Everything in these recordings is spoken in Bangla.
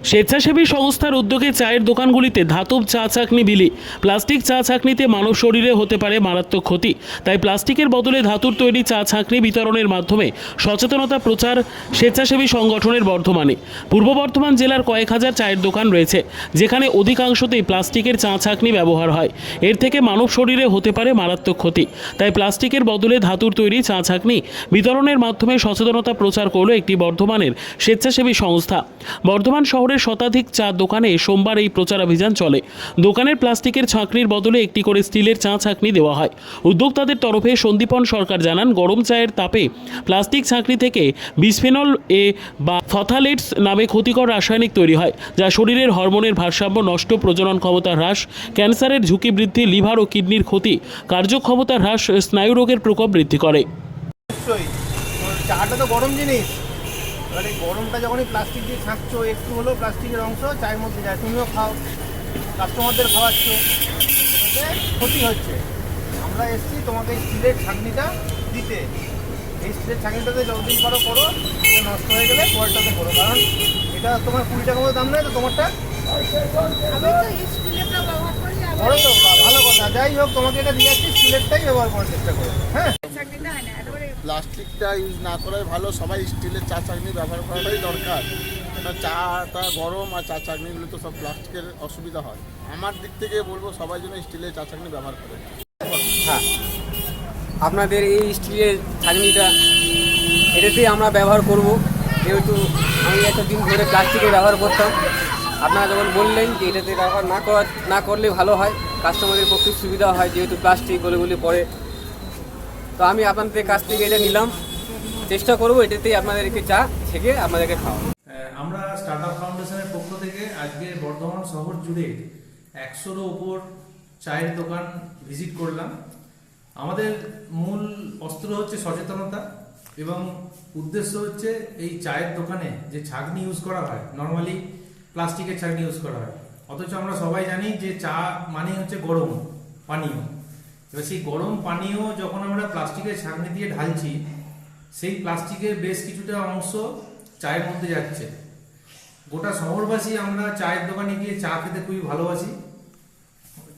স্বেচ্ছাসেবী সংস্থার উদ্যোগে চায়ের দোকানগুলিতে ধাতব চা চাকনি বিলি। প্লাস্টিক চা চাকনিতে মানব শরীরে হতে পারে মারাত্মক ক্ষতি, তাই প্লাস্টিকের বদলে ধাতুর তৈরি চা চাকনি বিতরণের মাধ্যমে সচেতনতা প্রচার স্বেচ্ছাসেবী সংগঠনের বর্ধমানে। পূর্ব বর্ধমান জেলার কয়েক হাজার চায়ের দোকান রয়েছে, যেখানে অধিকাংশতেই প্লাস্টিকের চা চাকনি ব্যবহার হয়। এর থেকে মানব শরীরে হতে পারে মারাত্মক ক্ষতি, তাই প্লাস্টিকের বদলে ধাতুর তৈরি চা চাকনি বিতরণের মাধ্যমে সচেতনতা প্রচার করল একটি বর্ধমানের স্বেচ্ছাসেবী সংস্থা। বর্ধমান শহরের শতাধিক চা দোকানে সোমবার এই প্রচারাভিযান চলে। দোকানের প্লাস্টিকের ছাঁকনির বদলে একটি করে স্টিলের চা ছাঁকনি দেওয়া হয়। উদ্যোক্তাদের তরফে সন্দীপন সরকার জানান, গরম চায়ের তাপে প্লাস্টিক ছাঁকনি থেকে বিসফেনল এ বা ফথালেটস নামে ক্ষতিকর রাসায়নিক তৈরি হয়, যা শরীরের হরমোনের ভারসাম্য নষ্ট, প্রজনন ক্ষমতা হ্রাস, ক্যান্সারের ঝুঁকি বৃদ্ধি, লিভার ও কিডনির ক্ষতি, কার্যক্ষমতা হ্রাস, স্নায়ু রোগের প্রকোপ বৃদ্ধি করে। চাটা তো গরম জিনিস, এবার এই গরমটা যখনই প্লাস্টিক দিয়ে ছাঁকছো, একটু হলেও প্লাস্টিকের অংশ চায়ের মধ্যে যায়। তুমিও খাও, কাস্টমারদের খাওয়াচ্ছ, সেটাতে ক্ষতি হচ্ছে। আমরা এসেছি তোমাকে এই স্টিলের ছাঁকনিটা দিতে। এই স্টিলের ছাঁকনিটাতে যতদিন পারো করো, এটা নষ্ট হয়ে গেলে পরেরটাতে করো, কারণ এটা তোমার 20 টাকা মতো দাম নেয়, তো তোমারটা করো তো ভালো কথা। যাই হোক, তোমাকে এটা দিয়ে আসছি, স্টিলেরটাই ব্যবহার করার চেষ্টা করো। হ্যাঁ, প্লাস্টিকটা ইউজ না করাই ভালো, সবাই স্টিলের চা চাকনি ব্যবহার করাটাই দরকার। চাটা গরম আর চা চাকনিগুলো তো সব প্লাস্টিকের অসুবিধা হয়। আমার দিক থেকে বলবো সবাই যেন স্টিলের চা চাকনি ব্যবহার করে। হ্যাঁ, আপনাদের এই স্টিলের ছাঁকনিটা এটাতেই আমরা ব্যবহার করব, যেহেতু আমি এতদিন ধরে প্লাস্টিকের ব্যবহার করতাম। আপনারা যখন বললেন যে এটাতে ব্যবহার না করলে ভালো হয়, কাস্টমারের পক্ষে সুবিধা হয়, যেহেতু প্লাস্টিক গলে পড়ে। তো আমি আপনাদের কাছ থেকে এটা নিলাম, চেষ্টা করব এটাতেই আপনাদেরকে চা থেকে আপনাদেরকে খাওয়া। আমরা স্টার্টআপ ফাউন্ডেশনের পক্ষ থেকে আজকে বর্ধমান শহর জুড়ে 100-এরও উপর চায়ের দোকান ভিজিট করলাম। আমাদের মূল অস্ত্র হচ্ছে সচেতনতা, এবং উদ্দেশ্য হচ্ছে এই চায়ের দোকানে যে ছাঁকনি ইউজ করা হয়, নর্মালি প্লাস্টিকের ছাঁকনি ইউজ করা হয়, অথচ আমরা সবাই জানি যে চা মানে হচ্ছে গরম পানীয়। এবার সেই গরম পানীয় যখন আমরা প্লাস্টিকের ছাঁকনি দিয়ে ঢালছি, সেই প্লাস্টিকের বেশ কিছুটা অংশ চায়ের মধ্যে যাচ্ছে। গোটা শহরবাসী আমরা চায়ের দোকানে গিয়ে চা খেতে খুবই ভালোবাসি,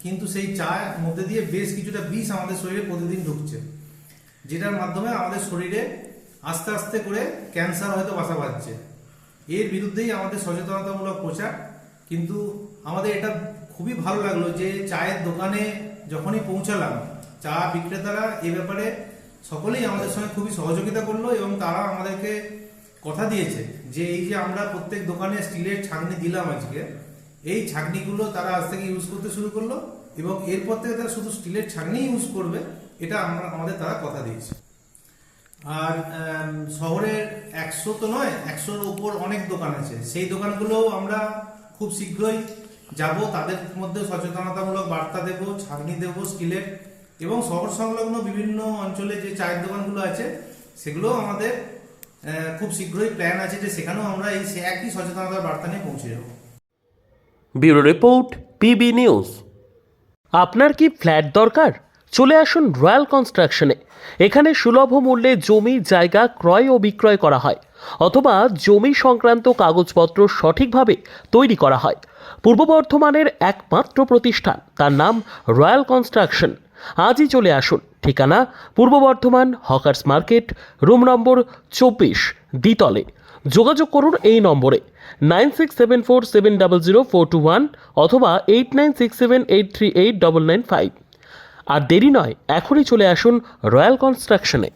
কিন্তু সেই চায়ের মধ্যে দিয়ে বেশ কিছুটা বিষ আমাদের শরীরে প্রতিদিন ঢুকছে, যেটার মাধ্যমে আমাদের শরীরে আস্তে আস্তে করে ক্যান্সার হয়তো বাসা বাঁধছে। এর বিরুদ্ধেই আমাদের সচেতনতামূলক প্রচার। কিন্তু আমাদের এটা খুবই ভালো লাগলো যে চায়ের দোকানে যখনই পৌঁছালাম, চা বিক্রেতারা এ ব্যাপারে সকলেই আমাদের সঙ্গে খুবই সহযোগিতা করলো, এবং তারা আমাদেরকে কথা দিয়েছে যে এই যে আমরা প্রত্যেক দোকানে স্টিলের ছাঁকনি দিলাম আজকে, এই ছাঁকনিগুলো তারা আজ থেকে ইউজ করতে শুরু করলো, এবং এরপর থেকে তারা শুধু স্টিলের ছাঁকনি ইউজ করবে, এটা আমাদের তারা কথা দিয়েছে। আর শহরের 100 তো নয়, 100-এর উপর অনেক দোকান আছে। সেই দোকানগুলো আমরা খুব শীঘ্রই যাব, তাদের মধ্যে সচেতনতামূলক বার্তা দেব, ছাঁকনি দেব স্টিলের, এবং শহর সংলগ্ন বিভিন্ন অঞ্চলে যে চায়ের দোকানগুলো আছে সেগুলো আমাদের খুব শীঘ্রই প্ল্যান আছে যে সেখানেও আমরা এই একই সচেতনতার বার্তা নিয়ে পৌঁছে যাব। Bureau report, PB news. আপনার কি ফ্ল্যাট দরকার? চলে আসুন রয়্যাল কনস্ট্রাকশনে। এখানে সুলভ মূল্যে জমি জায়গা ক্রয় ও বিক্রয় করা হয়, অথবা জমি সংক্রান্ত কাগজপত্র সঠিকভাবে তৈরি করা হয়। পূর্ব বর্ধমানের একমাত্র প্রতিষ্ঠান, তার নাম রয়্যাল কনস্ট্রাকশন। আজই চলে আসুন। ঠিকানা পূর্ব Bardhaman hawkers market, room number 24, দ্বিতলে। যোগাযোগ করুন এই নম্বরে 9674700421 অথবা 8967838995। আর দেরি নয়, এখনই চলে আসুন রয়্যাল কনস্ট্রাকশনে।